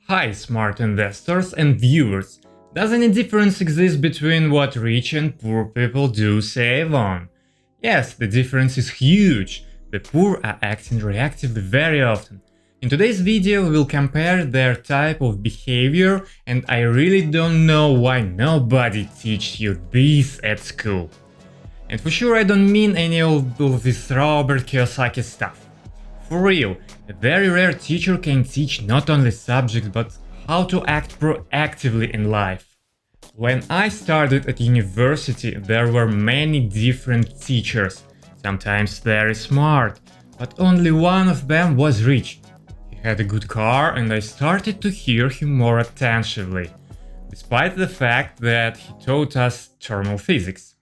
Hi, smart investors and viewers. Does any difference exist between what rich and poor people do save on? Yes, the difference is huge. The poor are acting reactively very often. In today's video we'll compare their type of behavior, and I really don't know why nobody teaches you this at school. And for sure I don't mean any of this Robert Kiyosaki stuff. For real, a very rare teacher can teach not only subjects but how to act proactively in life. When I started at university, there were many different teachers, sometimes very smart, but only one of them was rich. He had a good car and I started to hear him more attentively, despite the fact that he taught us thermal physics.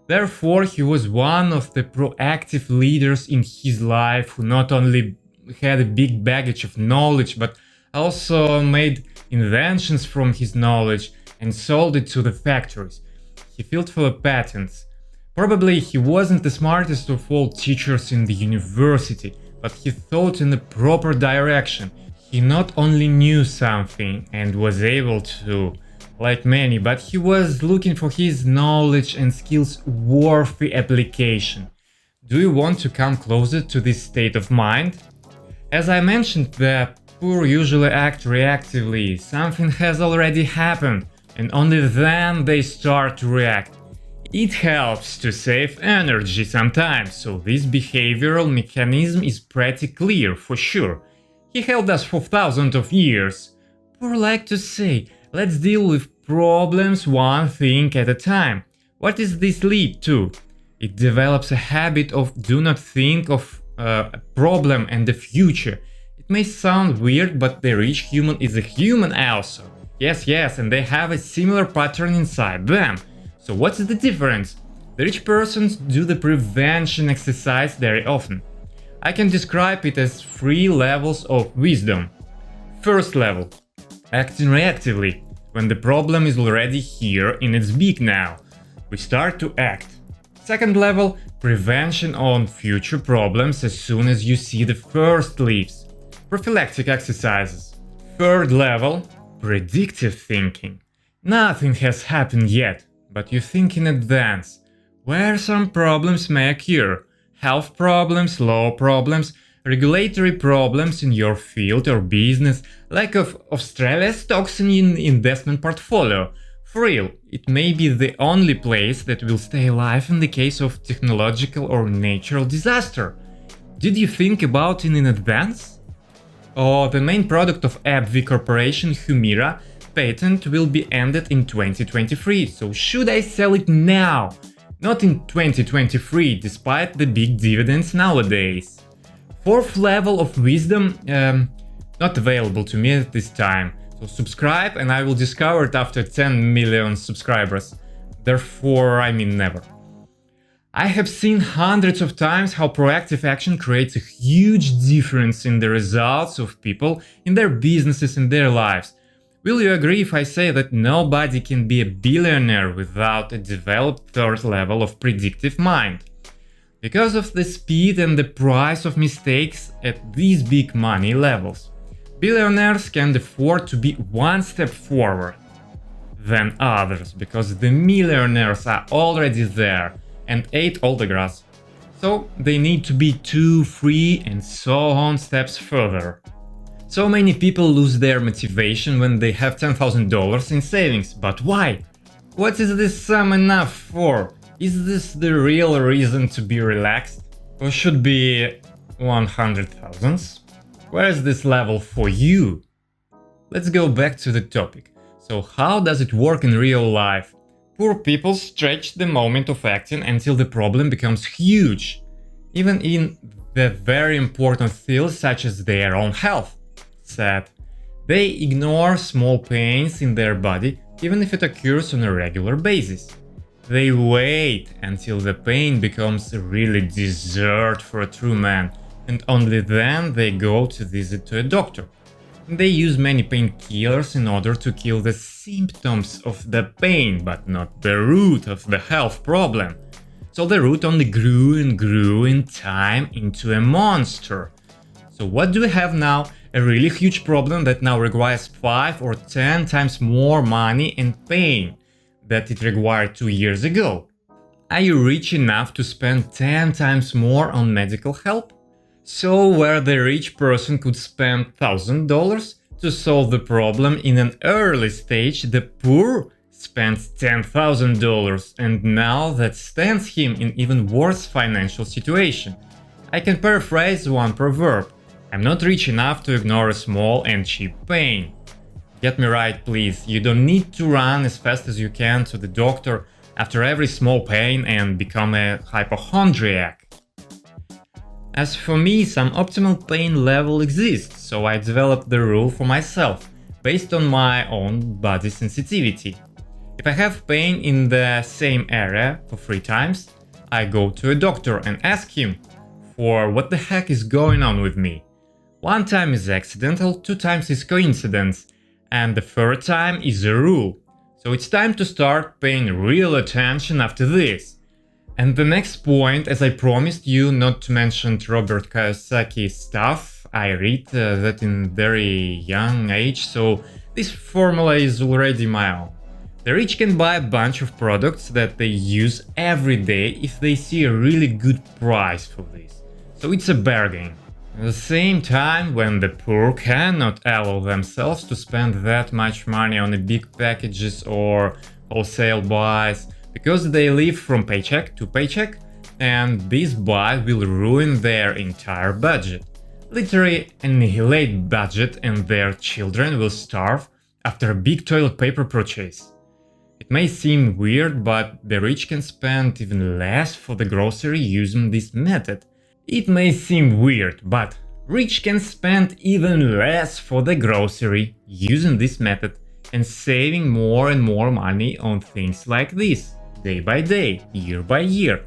Therefore, he was one of the proactive leaders in his life who not only had a big baggage of knowledge, but also made inventions from his knowledge and sold it to the factories. He filed for patents. Probably he wasn't the smartest of all teachers in the university, but he thought in the proper direction. He not only knew something and was able to, like many, but he was looking for his knowledge and skills worthy application. Do you want to come closer to this state of mind? As I mentioned, the poor usually act reactively. Something has already happened, and only then they start to react. It helps to save energy sometimes, so this behavioral mechanism is pretty clear for sure. He helped us for thousands of years. Poor like to say, let's deal with problems one thing at a time. What does this lead to? It develops a habit of do not think of a problem and the future. It may sound weird, but the rich human is a human also. Yes, and they have a similar pattern inside them. So what's the difference? The rich persons do the prevention exercise very often. I can describe it as 3 levels of wisdom. First level, acting reactively. When the problem is already here and it's big now, we start to act. Second level, prevention on future problems as soon as you see the first leaves. Prophylactic exercises. Third level, predictive thinking. Nothing has happened yet, but you think in advance, where some problems may occur. Health problems, law problems, regulatory problems in your field or business, like of Australia's stocks in investment portfolio. For real, it may be the only place that will stay alive in the case of technological or natural disaster. Did you think about it in advance? Oh, the main product of AbbVie Corporation, Humira, patent will be ended in 2023, so should I sell it now? Not in 2023, despite the big dividends nowadays. Fourth level of wisdom, not available to me at this time. So subscribe and I will discover it after 10 million subscribers. Therefore, I mean never. I have seen hundreds of times how proactive action creates a huge difference in the results of people, in their businesses, in their lives. Will you agree if I say that nobody can be a billionaire without a developed third level of predictive mind? Because of the speed and the price of mistakes at these big money levels, billionaires can afford to be one step forward than others, because the millionaires are already there and ate all the grass. So they need to be 2, 3 and so on steps further. So many people lose their motivation when they have $10,000 in savings, but why? What is this sum enough for? Is this the real reason to be relaxed? Or should be 100,000? Where is this level for you? Let's go back to the topic. So how does it work in real life? Poor people stretch the moment of acting until the problem becomes huge, even in the very important fields such as their own health. Sad. They ignore small pains in their body even if it occurs on a regular basis. They wait until the pain becomes really dessert for a true man, and only then they go to visit to a doctor. They use many painkillers in order to kill the symptoms of the pain, but not the root of the health problem. So the root only grew and grew in time into a monster. So what do we have now? A really huge problem that now requires 5 or 10 times more money and pain that it required 2 years ago. Are you rich enough to spend 10 times more on medical help? So where the rich person could spend $1,000 to solve the problem in an early stage, the poor spends $10,000, and now that stands him in even worse financial situation. I can paraphrase one proverb: I'm not rich enough to ignore a small and cheap pain. Get me right, please, you don't need to run as fast as you can to the doctor after every small pain and become a hypochondriac. As for me, some optimal pain level exists, so I developed the rule for myself, based on my own body sensitivity. If I have pain in the same area for 3 times, I go to a doctor and ask him for what the heck is going on with me. 1 time is accidental, 2 times is coincidence, and the 3rd time is a rule. So it's time to start paying real attention after this. And the next point, as I promised you not to mention Robert Kiyosaki stuff, I read that in very young age, so this formula is already my own. The rich can buy a bunch of products that they use every day if they see a really good price for this. So it's a bargain. At the same time, when the poor cannot allow themselves to spend that much money on the big packages or wholesale buys, because they live from paycheck to paycheck, and this buy will ruin their entire budget. Literally annihilate budget, and their children will starve after a big toilet paper purchase. It may seem weird, but the rich can spend even less for the grocery using this method. It may seem weird, but rich can spend even less for the grocery using this method and saving more and more money on things like this, day by day, year by year.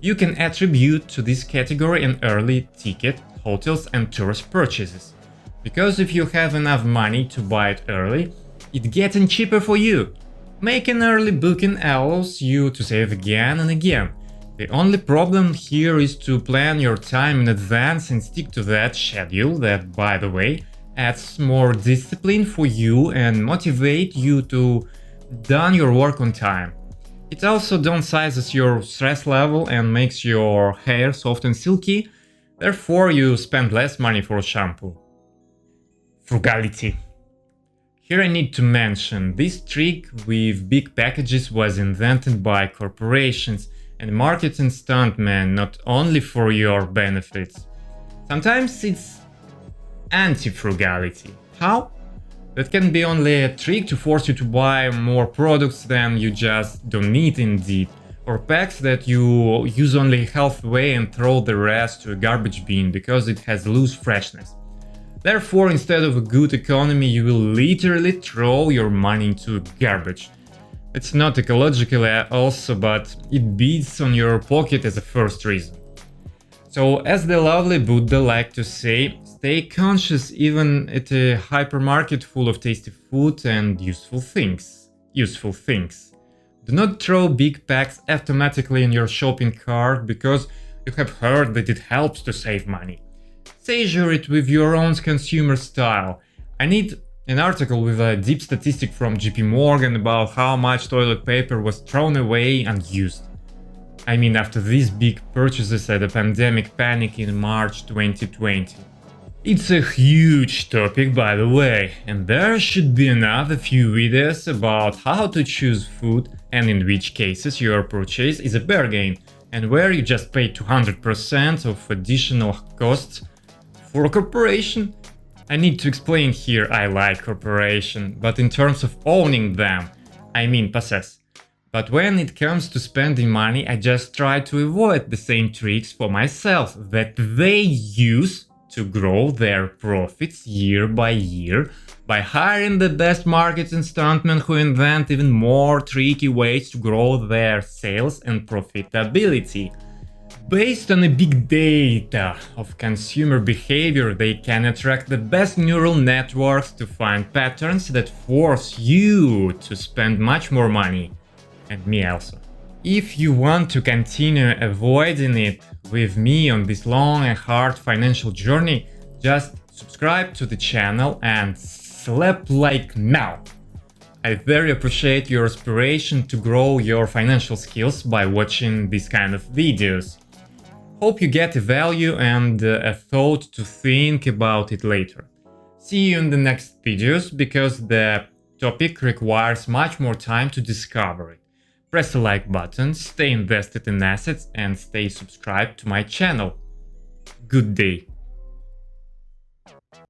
You can attribute to this category an early ticket, hotels and tourist purchases. Because if you have enough money to buy it early, it's getting cheaper for you. Making early booking allows you to save again and again. The only problem here is to plan your time in advance and stick to that schedule that, by the way, adds more discipline for you and motivate you to done your work on time. It also downsizes your stress level and makes your hair soft and silky, therefore you spend less money for shampoo. Frugality. Here I need to mention, this trick with big packages was invented by corporations and marketing stuntmen, not only for your benefits. Sometimes it's anti-frugality. How? That can be only a trick to force you to buy more products than you just don't need indeed, or packs that you use only halfway and throw the rest to a garbage bin because it has loose freshness. Therefore, instead of a good economy, you will literally throw your money into garbage. It's not ecological also, but it beats on your pocket as a first reason. So, as the lovely Buddha liked to say, stay conscious even at a hypermarket full of tasty food and useful things. Do not throw big packs automatically in your shopping cart because you have heard that it helps to save money. Savor it with your own consumer style. I need an article with a deep statistic from JP Morgan about how much toilet paper was thrown away unused. I mean, after these big purchases at the pandemic panic in March 2020. It's a huge topic, by the way, and there should be another few videos about how to choose food and in which cases your purchase is a bargain and where you just pay 200% of additional costs for a corporation. I need to explain here, I like corporation, but in terms of owning them, I mean possess. But when it comes to spending money, I just try to avoid the same tricks for myself that they use to grow their profits year by year by hiring the best marketing stuntmen who invent even more tricky ways to grow their sales and profitability. Based on a big data of consumer behavior, they can attract the best neural networks to find patterns that force you to spend much more money. And me also. If you want to continue avoiding it with me on this long and hard financial journey, just subscribe to the channel and slap like now. I very appreciate your inspiration to grow your financial skills by watching these kind of videos. Hope you get a value and a thought to think about it later. See you in the next videos because the topic requires much more time to discover it. Press the like button, stay invested in assets and stay subscribed to my channel. Good day.